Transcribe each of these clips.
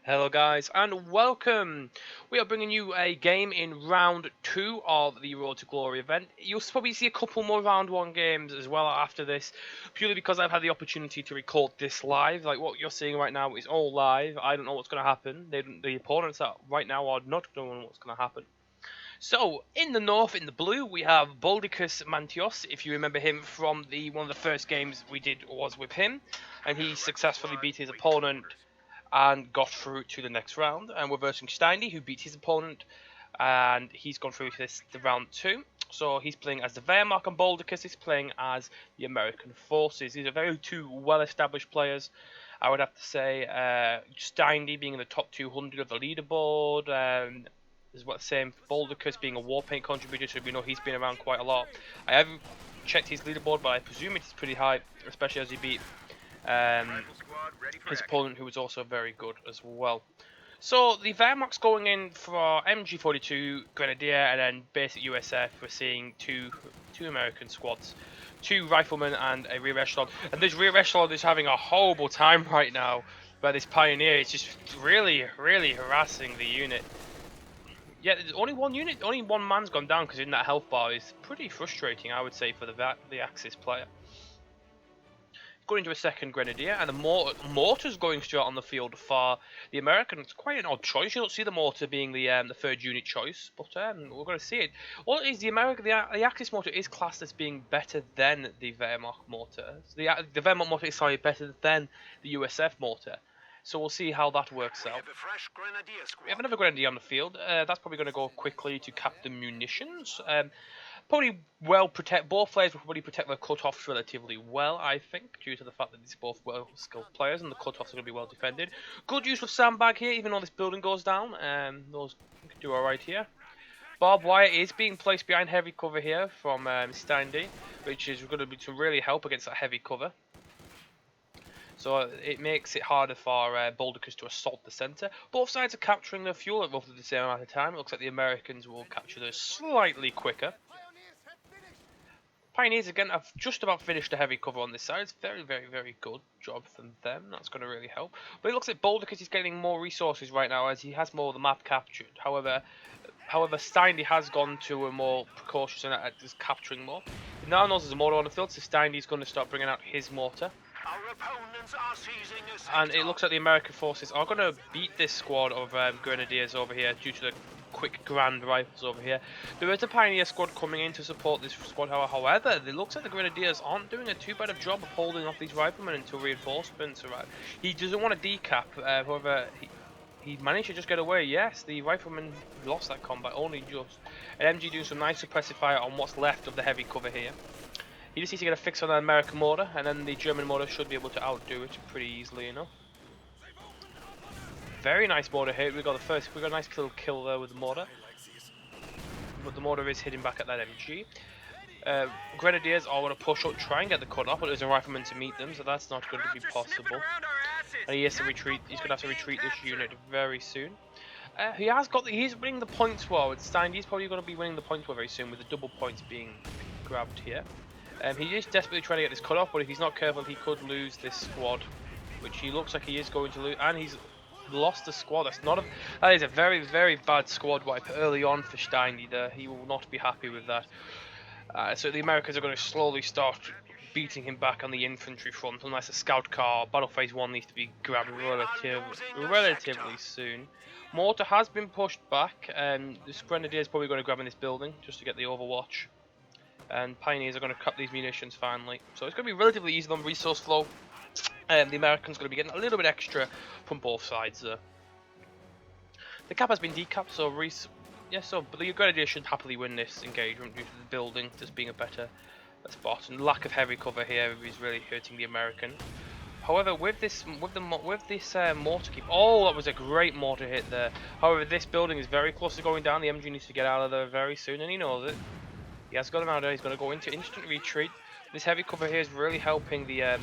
Hello guys and welcome! We are bringing you a game in round 2 of the Road to Glory event. You'll probably see a couple more round 1 games as well after this, purely because I've had the opportunity to record this live. Like what you're seeing right now is all live. I don't know what's going to happen. The opponents right now are not knowing what's going to happen. So, in the north, in the blue, we have Boldicus Mantious. If you remember him from one of the first games we did was with him, and he successfully beat his opponent and got through to the next round. And we're versing Stijndee, who beat his opponent, and he's gone through to the round 2. So he's playing as the Wehrmacht, and Boldicus is playing as the American forces. These are very two well-established players. I would have to say Stijndee being in the top 200 of the leaderboard. Is what same Boldicus being a Warpaint contributor, so we know he's been around quite a lot. I haven't checked his leaderboard, but I presume it's pretty high, especially as he beat his opponent, who was also very good as well. So the Wehrmacht's going in for MG42, Grenadier, and then basic USF. We're seeing two American squads, 2 riflemen and a rear echelon. And this rear echelon is having a horrible time right now, where this Pioneer is just really harassing the unit. Yeah, there's only one unit, only one man's gone down because in that health bar is pretty frustrating, I would say, for the Axis player. Going into a second Grenadier, and the mortar's going straight on the field for the American. It's quite an odd choice. You don't see the mortar being the third unit choice, but we're going to see it. Well, is the Axis mortar is classed as being better than the Wehrmacht mortar. So the Wehrmacht mortar is better than the USF mortar. So we'll see how that works out. We have another Grenadier on the field. That's probably going to go quickly to cap the munitions. Probably both players will probably protect their cutoffs relatively well, I think, due to the fact that these are both well-skilled players and the cutoffs are going to be well defended. Good use of sandbag here, even though this building goes down. Those can do alright here. Barbed wire is being placed behind heavy cover here from Stijndee, which is going to really help against that heavy cover. So it makes it harder for Boldicus to assault the centre. Both sides are capturing their fuel at roughly the same amount of time. It looks like the Americans will capture theirs slightly quicker. Pioneers again have just about finished the heavy cover on this side. It's very good job from them. That's going to really help. But it looks like Boldicus is getting more resources right now as he has more of the map captured. However, Stijndee has gone to a more precautious and just capturing more. He now knows there's a mortar on the field, so Stijndee is going to start bringing out his mortar. And it looks like the American forces are going to beat this squad of Grenadiers over here due to the quick grand rifles over here. There is a Pioneer squad coming in to support this squad, however, it looks like the Grenadiers aren't doing a too bad a job of holding off these riflemen until reinforcements arrive. He doesn't want to decap, however, he managed to just get away. Yes, the riflemen lost that combat, only just. And MG doing some nice suppressive fire on what's left of the heavy cover here. He just needs to get a fix on the American mortar, and then the German mortar should be able to outdo it pretty easily enough. Very nice mortar hit. We got a nice little kill there with the mortar. But the mortar is hitting back at that MG. Grenadiers are going to push up, try and get the cut off, but there's a rifleman to meet them, so that's not going to be possible. And he has to retreat. He's going to have to retreat this unit very soon. He's winning the points war. Stijndee's probably going to be winning the points war very soon, with the double points being grabbed here. He is desperately trying to get this cut off, but if he's not careful, he could lose this squad, which he looks like he is going to lose. And he's lost the squad. That is a very bad squad wipe early on for Stijndee there. He will not be happy with that. So the Americans are going to slowly start beating him back on the infantry front, unless a scout car, battle phase 1 needs to be grabbed relatively soon. Mortar has been pushed back, and this Grenadier is probably going to grab in this building just to get the overwatch. And Pioneers are going to cut these munitions finally. So it's going to be relatively easy on resource flow. The Americans are going to be getting a little bit extra from both sides there. The cap has been decapped, so but the Grenadier should happily win this engagement due to the building just being a better spot, and lack of heavy cover here is really hurting the American. However, with this mortar keep, oh, that was a great mortar hit there. However, this building is very close to going down. The MG needs to get out of there very soon, and he knows it. He has got him out there. He's going to go into instant retreat. This heavy cover here is really helping the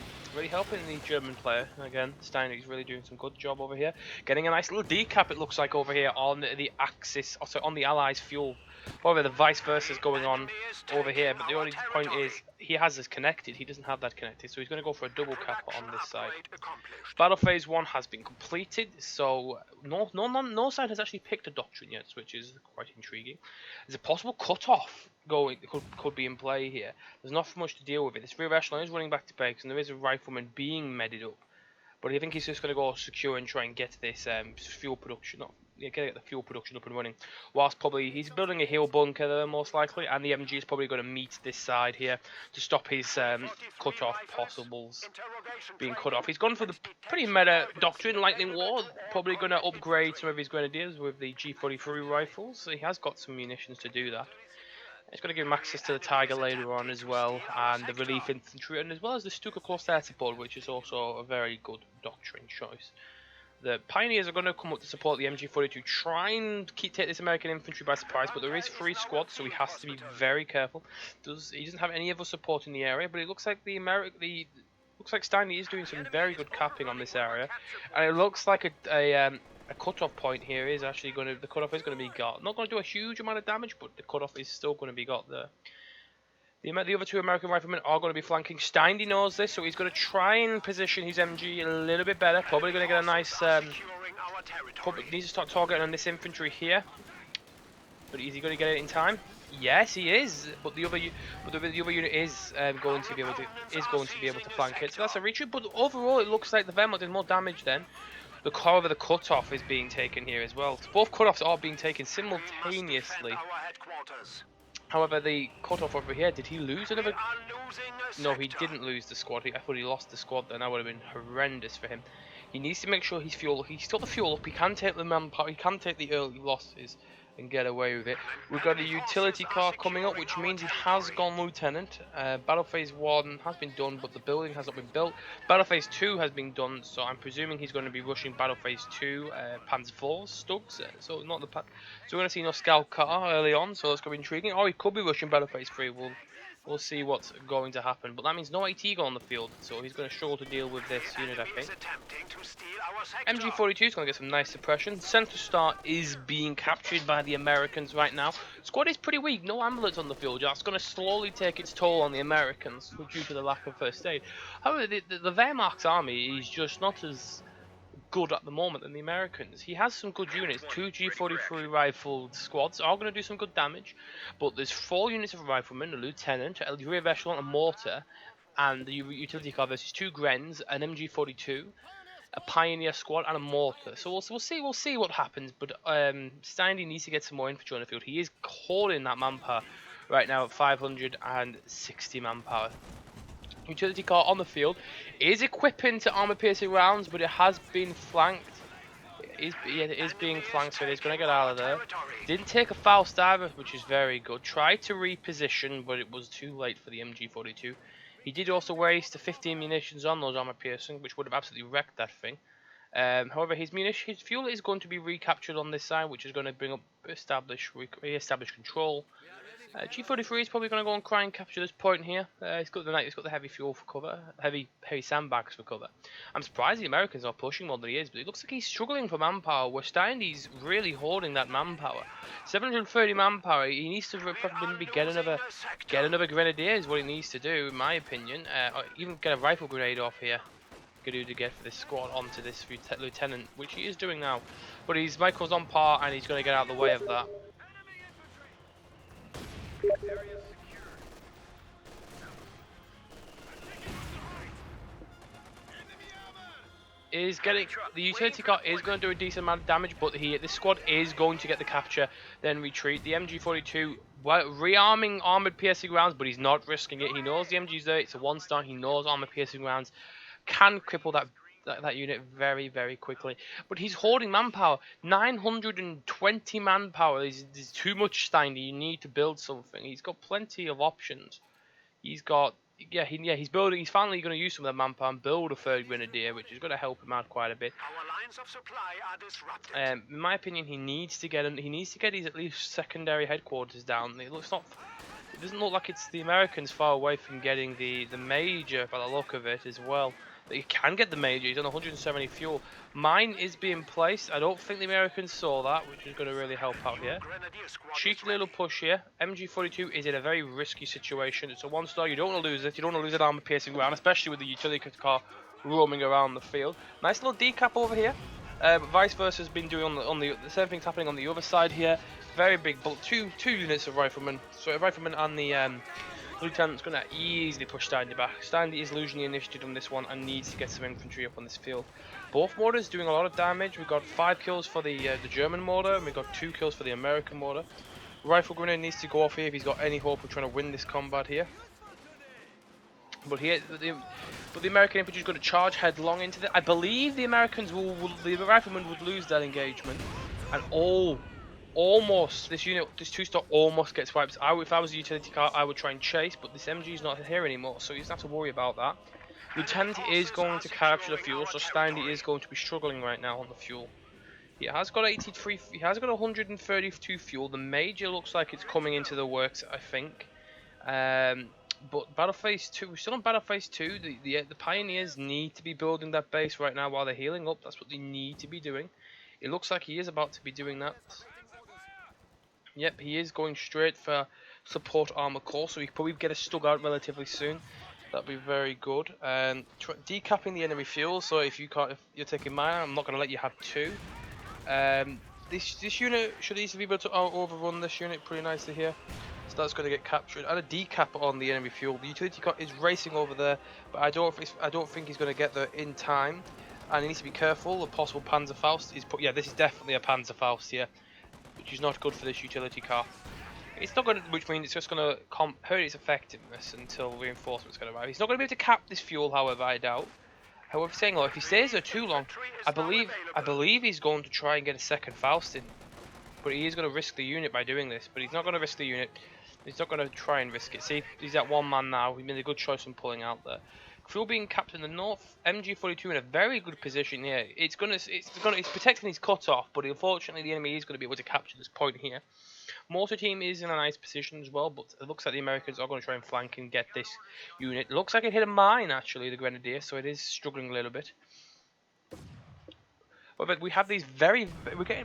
German player. Again, Stijndee's really doing some good job over here, getting a nice little decap. It looks like over here on the Axis, also on the Allies' fuel. However, the vice versa is going on over here. But the only point is, he has this connected. He doesn't have that connected, so he's going to go for a double cap on this side. Battle phase 1 has been completed, so no side has actually picked a doctrine yet, which is quite intriguing. There's a possible cut-off going could be in play here. There's not much to deal with it. This rear echelon is running back to base, and there is a rifleman being medded up. But I think he's just going to go secure and try and get this fuel production up. Yeah, get the fuel production up and running. Whilst probably he's building a hill bunker there most likely, and the MG is probably going to meet this side here to stop his cut-off possibles being cut off. He's gone for the pretty meta doctrine, Lightning War. Probably going to upgrade some of his grenadiers with the G43 rifles. So he has got some munitions to do that. It's going to give him access to the Tiger later on as well, and the relief infantry, and as well as the Stuka Cluster support, which is also a very good doctrine choice. The Pioneers are going to come up to support the MG42, try and take this American infantry by surprise, but there is 3 squads, so he has to be very careful. He doesn't have any other support in the area, but it looks like looks like Stijndee is doing some very good capping on this area, and it looks like a cut-off point here is actually going to, the cut-off is going to be got. Not going to do a huge amount of damage, but the cut-off is still going to be got there. The other 2 American riflemen are going to be flanking. Stijndee knows this, so he's going to try and position his MG a little bit better. Probably going to get a nice, probably needs to start targeting on this infantry here. But is he going to get it in time? Yes, he is. But the other unit is going to be able to flank it. So that's a retreat. But overall, it looks like the Wehrmacht did more damage then. However, the cut-off is being taken here as well. So both cut-offs are being taken simultaneously. However, the cut-off over here, did he lose another? No, he didn't lose the squad. I thought he lost the squad, then that would have been horrendous for him. He needs to make sure he's got the fuel up. He can take the manpower. He can take the early losses and get away with it. We've got a utility car coming up, which means he has gone lieutenant. Battle phase 1 has been done, but the building has not been built. Battle phase 2 has been done, so I'm presuming he's going to be rushing battle phase 2 Panzer IV Stugs. So not the so we're going to see no scout car early on, so that's going to be intriguing. Or he could be rushing battle phase 3. We'll see what's going to happen. But that means no AT on the field, so he's going to struggle to deal with this unit, I think. MG42 is going to get some nice suppression. Center Star is being captured by the Americans right now. Squad is pretty weak. No ambulance on the field. That's going to slowly take its toll on the Americans due to the lack of first aid. However, the Wehrmacht's army is just not as good at the moment than the Americans. He has some good units. 2 G43 rifled squads are going to do some good damage, but there's 4 units of riflemen, a lieutenant, a rear echelon, a mortar, and the utility car versus 2 Grens, an MG42, a Pioneer squad, and a mortar. So we'll see what happens. But Stijndee needs to get some more infantry on the field. He is holding that manpower right now at 560 manpower. Utility car on the field is equipping to armor piercing rounds, but it has been flanked. It is being flanked, so he's going to get out of there. Didn't take a foul diver, which is very good. Tried to reposition, but it was too late for the MG42. He did also waste 15 munitions on those armor piercing, which would have absolutely wrecked that thing. However, his fuel is going to be recaptured on this side, which is going to bring up re-establish control. G43 is probably going to go and try and capture this point here. It's got the heavy fuel for cover, heavy sandbags for cover. I'm surprised the Americans are pushing more than he is, but it looks like he's struggling for manpower. Where Stijndee's really holding that manpower. 730 manpower. He needs to probably get another grenadier is what he needs to do, in my opinion. Or even get a rifle grenade off here. To get for this squad onto this lieutenant, which he is doing now. But Michael's on par, and he's going to get out of the way of that. The utility car is going to do a decent amount of damage, but this squad is going to get the capture, then retreat. The MG42 rearming armored piercing rounds, but he's not risking it. He knows the MG's there. It's a 1-star. He knows armored piercing rounds can cripple that unit very, very quickly. But he's holding manpower. 920 manpower is too much, Stijndee. You need to build something. He's got plenty of options. He's building. He's finally going to use some of that manpower and build a 3rd grenadier, which is going to help him out quite a bit. In my opinion, he needs to get his at least secondary headquarters down. It doesn't look like it's the Americans far away from getting the major by the look of it as well. that he can get the major. He's on 170 fuel. Mine is being placed. I don't think the Americans saw that, which is going to really help out here. Cheeky little push here. MG42 is in a very risky situation. It's a 1-star. You don't want to lose it. You don't want to lose an armor-piercing round, especially with the utility car roaming around the field. Nice little decap over here. Vice versa has been doing on the same thing's happening on the other side here. Very big, two units of riflemen. So a rifleman and the lieutenant's going to easily push Stijndee back. Stijndee is losing the initiative on this one and needs to get some infantry up on this field. Both mortars doing a lot of damage. We've got 5 kills for the German mortar, and we've got 2 kills for the American mortar. Rifle grenade needs to go off here if he's got any hope of trying to win this combat here. But the American infantry is going to charge headlong into the. I believe the Americans the riflemen would lose that engagement, and almost this 2-star almost gets wiped. If I was a utility car, I would try and chase, but this MG is not here anymore, so he doesn't have to worry about that. Lieutenant is going to capture the fuel, so Stijndee is going to be struggling right now on the fuel. He has got 83. He has got 132 fuel. The major looks like it's coming into the works, I think. But Battle Phase 2, we're still on Battle Phase 2. The Pioneers need to be building that base right now while they're healing up. That's what they need to be doing. It looks like he is about to be doing that. Yep, he is going straight for support armor core, so we can probably get a stug out relatively soon. That'd be very good. Decapping the enemy fuel. So if you're taking mine, I'm not going to let you have 2. This unit should easily be able to overrun this unit pretty nicely here. So that's going to get captured. And a decap on the enemy fuel. The utility car is racing over there, but I don't think he's going to get there in time. And he needs to be careful. The possible Panzerfaust is yeah, this is definitely a Panzerfaust here, which is not good for this utility car. It's not going to, which means it's just going to hurt its effectiveness until reinforcements can arrive. He's not going to be able to cap this fuel, however, I doubt. However, saying, if he stays there too long, I believe he's going to try and get a second Faust in. But he is going to risk the unit by doing this. But he's not going to risk the unit. He's not going to try and risk it. See, he's at 1 man now. He made a good choice in pulling out there. Fuel being capped in the north. MG42 in a very good position here. It's protecting his cutoff, but unfortunately the enemy is going to be able to capture this point here. Mortar team is in a nice position as well, but it looks like the Americans are going to try and flank and get this unit. It looks like it hit a mine, actually, the Grenadier, so it is struggling a little bit. But we have these we're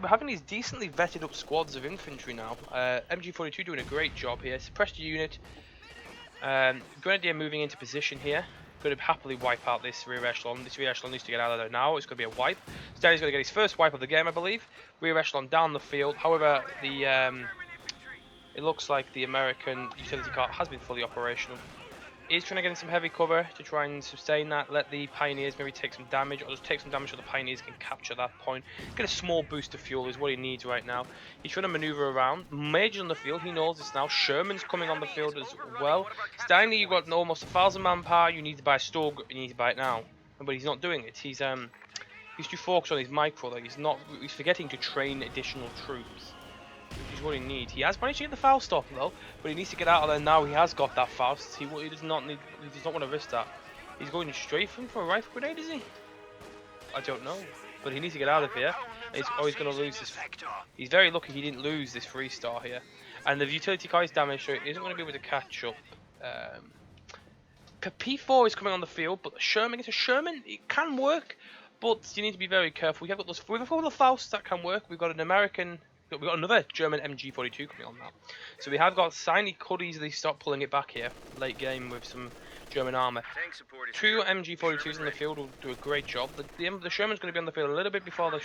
having these decently vetted up squads of infantry now. MG42 doing a great job here. Suppressed unit. Grenadier moving into position here. Going to happily wipe out this rear echelon. This rear echelon needs to get out of there now. It's going to be a wipe. Stijndee's going to get his first wipe of the game, I believe. Rear echelon down the field. However, it looks like the American utility car has been fully operational. He's trying to get in some heavy cover to try and sustain that. Let the Pioneers maybe take some damage, or just take some damage so the Pioneers can capture that point. Get a small boost of fuel is what he needs right now. He's trying to maneuver around. Major's on the field, he knows this now. Sherman's coming on the field as well. Stijndee, you've got almost 1,000 manpower. You need to buy a Stug, you need to buy it now. But he's not doing it. He's too focused on his micro. Like he's forgetting to train additional troops, which is what he needs. He has managed to get the Faust off though, but he needs to get out of there now. He has got that Faust. He does not want to risk that. He's going straight for a rifle grenade, is he? I don't know, but he needs to get out of here. He's going to lose this. He's very lucky he didn't lose this 3-star here, and the utility car is damaged, so he isn't going to be able to catch up. P4 is coming on the field, but Sherman, it can work, but you need to be very careful. We have got the Faust that can work. We've got we've got another German MG42 coming on now. So we have got Stijndee could easily stop pulling it back here late game with some German armour. 2 MG42s in the field will do a great job. The Sherman's going to be on the field a little bit before the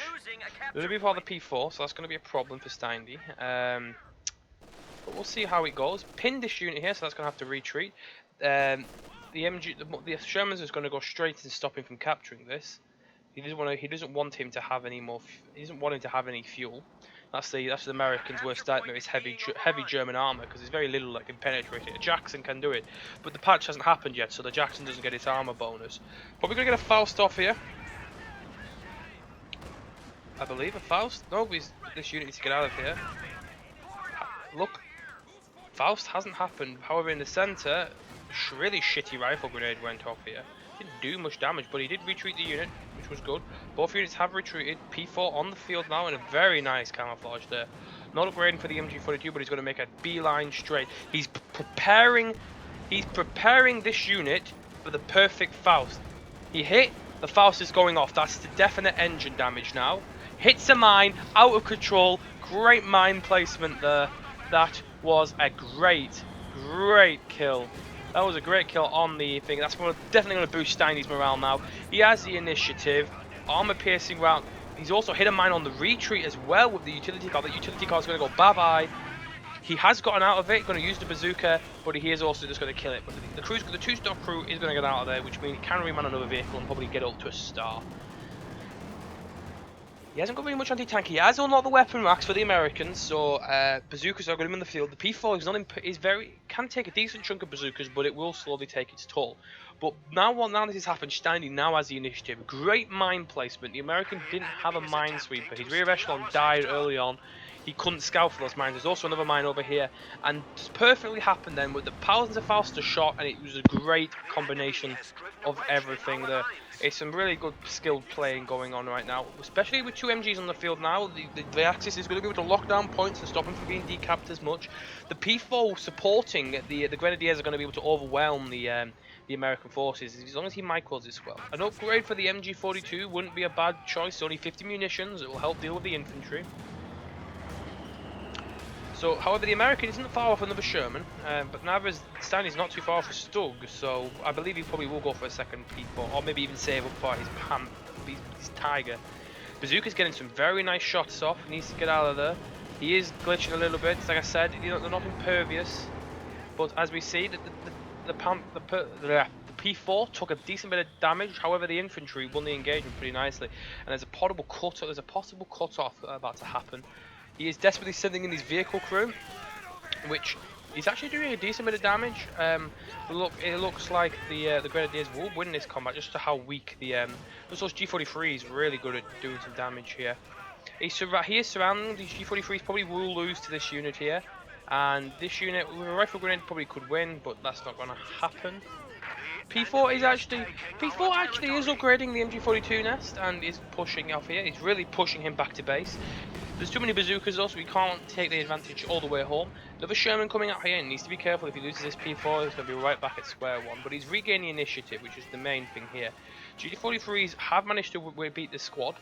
P4, so that's going to be a problem for Stijndee. But we'll see how it goes. Pinned this unit here, so that's going to have to retreat. The Sherman's is going to go straight and stop him from capturing this. He doesn't want him to have any more. He doesn't want him to have any fuel. That's the Americans' worst nightmare is heavy German armor, because there's very little that can penetrate it. A Jackson can do it, but the patch hasn't happened yet, so the Jackson doesn't get its armor bonus. Probably gonna get a Faust off here. I believe a Faust. No, this unit needs to get out of here. Look, Faust hasn't happened. However, in the center, really shitty rifle grenade went off here. Didn't do much damage, but he did retreat the unit, which was good. Both units have retreated. P4 on the field now, and a very nice camouflage there. Not upgrading for the MG42, but he's going to make a beeline straight. He's preparing this unit for the perfect Faust. He hit, the Faust is going off. That's the definite engine damage now. Hits a mine, out of control. Great mine placement there. That was a great kill. That was a great kill on the thing. That's definitely going to boost Stijndee's morale now. He has the initiative. Armor piercing round. He's also hit a mine on the retreat as well with the utility car. The utility car is going to go bye-bye. He has gotten out of it, going to use the bazooka, but he is also just going to kill it. But the two-star crew is going to get out of there, which means he can reman another vehicle and probably get up to a star. He hasn't got very much anti-tank. He has unlocked the weapon racks for the Americans, so bazookas are going to be in the field. The P4 can take a decent chunk of bazookas, but it will slowly take its toll. But now this has happened, Stijndee now has the initiative. Great mine placement. The American didn't have a minesweeper. His rear echelon died early on. He couldn't scout for those mines. There's also another mine over here, and it's perfectly happened then with the thousands of Faust shot, and it was a great combination of everything there. It's some really good skilled playing going on right now, especially with two MGs on the field now. The Axis is going to be able to lock down points and stop him from being decapped as much. The P4 supporting the Grenadiers are going to be able to overwhelm the American forces as long as he micros this well. An upgrade for the MG42 wouldn't be a bad choice. Only 50 munitions. It will help deal with the infantry. So, however, the American isn't far off another Sherman, but neither is Stijndee's not too far off a Stug, so I believe he probably will go for a second P4, or maybe even save up for his Tiger. Bazooka's getting some very nice shots off, he needs to get out of there. He is glitching a little bit, like I said, they're not impervious, but as we see, the P4 took a decent bit of damage, however the infantry won the engagement pretty nicely, and there's a possible cut-off about to happen. He is desperately sending in his vehicle crew, which is actually doing a decent bit of damage. It looks like the Grenadiers will win this combat, just to how weak the those G43 is really good at doing some damage here. He is surrounding these G43s. Probably will lose to this unit here, and this unit with a rifle grenade probably could win, but that's not going to happen. P4 actually is upgrading the MG42 nest and is pushing off here. He's really pushing him back to base. There's too many bazookas though, so we can't take the advantage all the way home. Another Sherman coming out here, and needs to be careful. If he loses this P4, he's going to be right back at square one. But he's regaining initiative, which is the main thing here. G43s have managed to beat the squad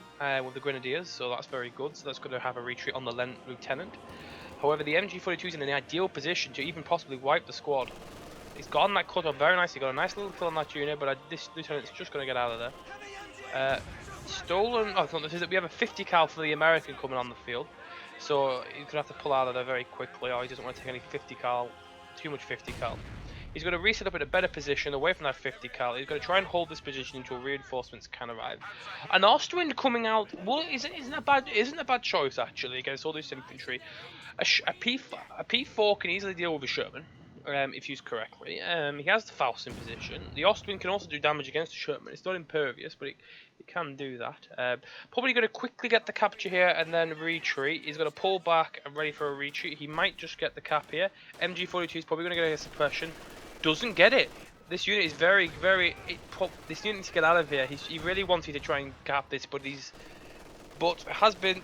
with the Grenadiers, so that's very good. So that's going to have a retreat on the Lieutenant. However, the MG42 is in an ideal position to even possibly wipe the squad. He's gotten that cut off very nicely. Got a nice little kill on that unit, but this Lieutenant's just going to get out of there. Stolen. Oh, we have a 50 cal for the American coming on the field, so he's gonna have to pull out of there very quickly, or he doesn't want to take any 50 cal, too much 50 cal. He's going to reset up in a better position away from that 50 cal. He's going to try and hold this position until reinforcements can arrive. An Austrian coming out, well, isn't a bad choice actually against all this infantry. A P4 can easily deal with a Sherman. If used correctly. He has the Faust in position. The Austrian can also do damage against the Sherman. It's not impervious, but it can do that. Probably going to quickly get the capture here and then retreat. He's going to pull back and ready for a retreat. He might just get the cap here. MG42 is probably going to get a suppression. Doesn't get it. This unit is this unit needs to get out of here. He really wanted to try and cap this, but has been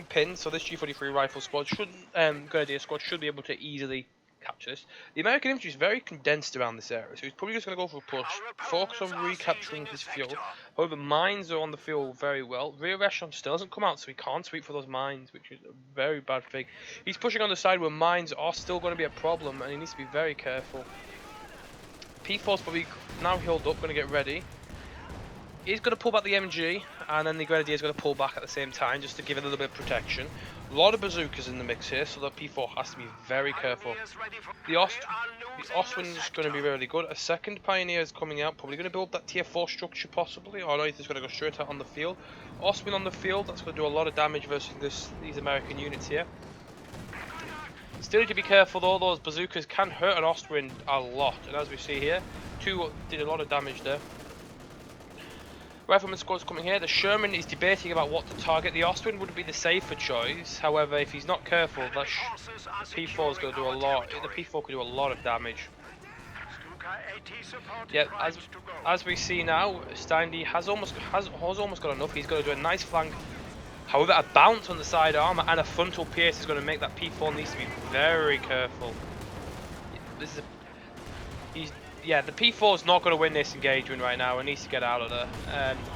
pinned. So this G43 rifle squad Grenadier squad should be able to easily capture this. The American infantry is very condensed around this area, so he's probably just going to go for a push, focus on recapturing his fuel. However, mines are on the field very well. Rear echelon still hasn't come out, so he can't sweep for those mines, which is a very bad thing. He's pushing on the side where mines are still going to be a problem, and he needs to be very careful. P4's probably now healed up, going to get ready. He's going to pull back the MG, and then the Grenadier is going to pull back at the same time, just to give it a little bit of protection. A lot of bazookas in the mix here, so that P4 has to be very careful. The Austrian is going to be really good. A second Pioneer is coming out, probably going to build that tier 4 structure possibly, or he's going to go straight out on the field. Austrian on the field, that's going to do a lot of damage versus these American units here. Still need to be careful though, those bazookas can hurt an Austrian a lot, and as we see here, two did a lot of damage there. Rifleman squad's coming here. The Sherman is debating about what to target. The Austrian would be the safer choice. However, if he's not careful, the P4 is going to do a lot. The P4 could do a lot of damage. Yeah, as we see now, Stijndee has almost got enough. He's going to do a nice flank. However, a bounce on the side armor and a frontal pierce is going to make that P4 needs to be very careful. Yeah, the P4 is not going to win this engagement right now. It needs to get out of there.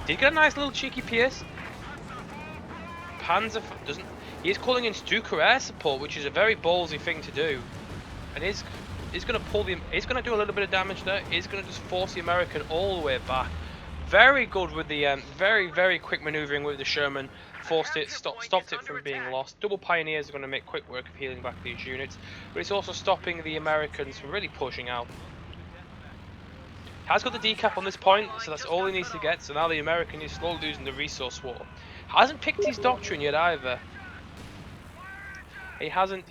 Did get a nice little cheeky pierce. Panzer doesn't. He is calling in Stuka air support, which is a very ballsy thing to do, and he's going to pull the. He's going to do a little bit of damage there. He's going to just force the American all the way back. Very good with the very quick maneuvering with the Sherman. Forced it, stopped it from being lost. Double Pioneers are going to make quick work of healing back these units, but it's also stopping the Americans from really pushing out. Has got the decap on this point, so that's all he needs to get. So now the American is slowly losing the resource war. Hasn't picked his doctrine yet either. He hasn't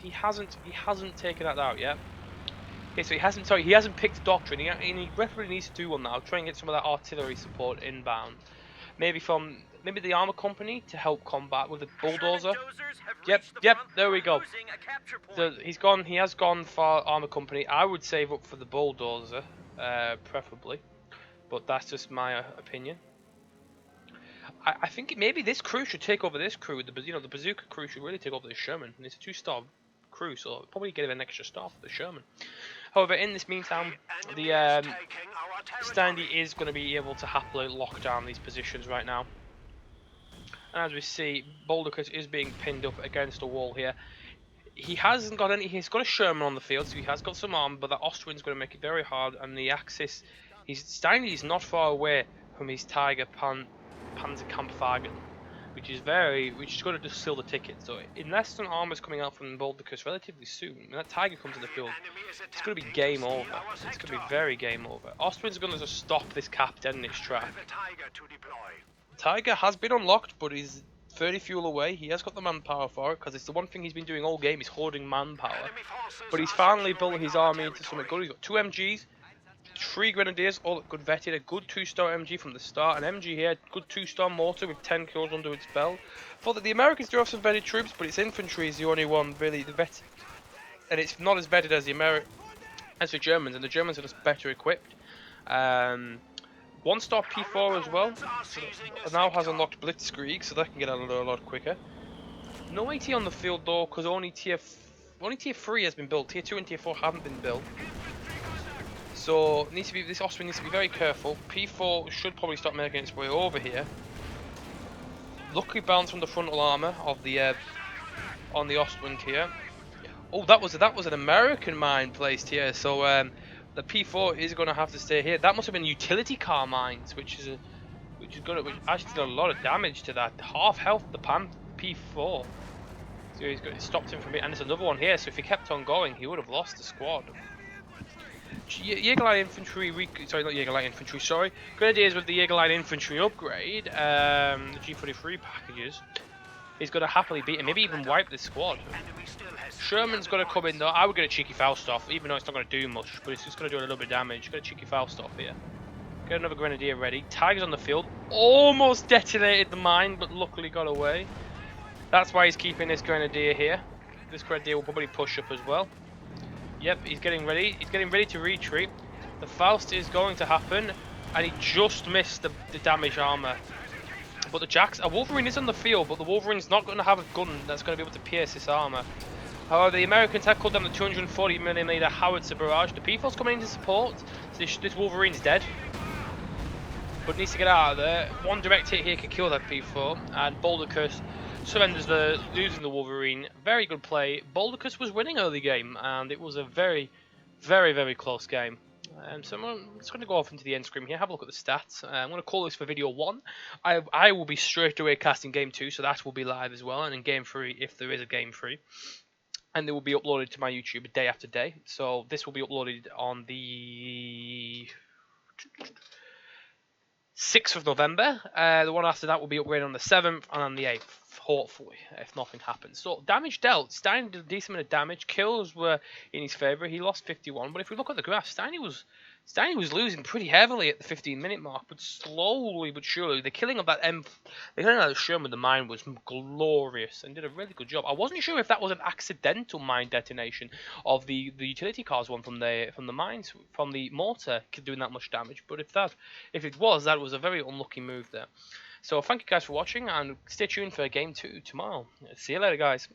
taken that out yet. Okay, so he hasn't picked the doctrine. He definitely needs to do one now. Try and get some of that artillery support inbound. Maybe the armor company to help combat with the bulldozer. Yep, there we go. He has gone for armor company. I would save up for the bulldozer, preferably, but that's just my opinion. I think maybe this crew should take over this crew. The bazooka crew should really take over the Sherman. And it's a 2-star crew, so probably give an extra star for the Sherman. However, in this meantime, the Stijndee is going to be able to happily lock down these positions right now. And as we see, Boldicus is being pinned up against a wall here. He hasn't got any. He's got a Sherman on the field, so he has got some armor, but the Austrian's going to make it very hard. And the Axis, Stijndee is not far away from his Tiger Panzerkampfwagen, which is going to just seal the ticket. So unless some armor's coming out from Boldicus relatively soon, when that Tiger comes in the field, it's going to be game over. It's going to be very game over. Austrians are going to just stop this captain in this track. Tiger has been unlocked, but he's 30 fuel away. He has got the manpower for it, because it's the one thing he's been doing all game, is hoarding manpower. But he's finally built his army into something good. He's got 2 MGs, 3 Grenadiers, all good vetted, a good 2-star MG from the start, an MG here, good 2-star mortar with 10 kills under its belt. Thought that the Americans do have some vetted troops, but its infantry is the only one really the vetted, and it's not as vetted as the Germans, and the Germans are just better equipped. 1-star P4 as well, so now has unlocked Blitzkrieg, so that can get out a lot quicker. No AT on the field though, because only tier 3 has been built. Tier 2 and tier 4 haven't been built. So this Austrian needs to be very careful. P4 should probably start making its way over here. Luckily bounced from the frontal armor of the on the Austrian tier. Oh, that was an American mine placed here. So the P4 is going to have to stay here. That must have been utility car mines, which actually did a lot of damage to that. Half health the P4. So it stopped him from it, and there's another one here. So if he kept on going, he would have lost the squad. Jägerline infantry, Grenadiers with the Jägerline infantry upgrade, the G43 packages, is going to happily beat him, maybe even wipe the squad. Sherman's going to come in though. I would get a cheeky Faust off, even though it's not going to do much, but it's just going to do a little bit of damage. Get a cheeky Faust off here. Get another Grenadier ready. Tiger's on the field. Almost detonated the mine, but luckily got away. That's why he's keeping this Grenadier here. This Grenadier will probably push up as well. Yep, he's getting ready. He's getting ready to retreat. The Faust is going to happen, and he just missed the damage armor. But a Wolverine is on the field, but the Wolverine's not going to have a gun that's going to be able to pierce this armor. However, the Americans have cut down the 240mm howitzer barrage. The P4's coming in to support. So this Wolverine's dead, but needs to get out of there. One direct hit here can kill that P4, and Boldicus surrenders losing the Wolverine. Very good play. Boldicus was winning early game, and it was a very close game. So I'm just going to go off into the end screen here, have a look at the stats. I'm going to call this for video 1. I will be straight away casting game 2, so that will be live as well, and in game 3 if there is a game 3. And they will be uploaded to my YouTube day after day. So this will be uploaded on the 6th of November. The one after that will be upgraded on the 7th and on the 8th, hopefully, if nothing happens. So damage dealt. Stijndee did a decent amount of damage. Kills were in his favour. He lost 51. But if we look at the graph, Stijndee was losing pretty heavily at the 15-minute mark, but slowly but surely, the killing of that Sherman with the mine was glorious and did a really good job. I wasn't sure if that was an accidental mine detonation of the utility cars one from the mines from the mortar doing that much damage, but if it was, that was a very unlucky move there. So thank you guys for watching, and stay tuned for game 2 tomorrow. See you later, guys.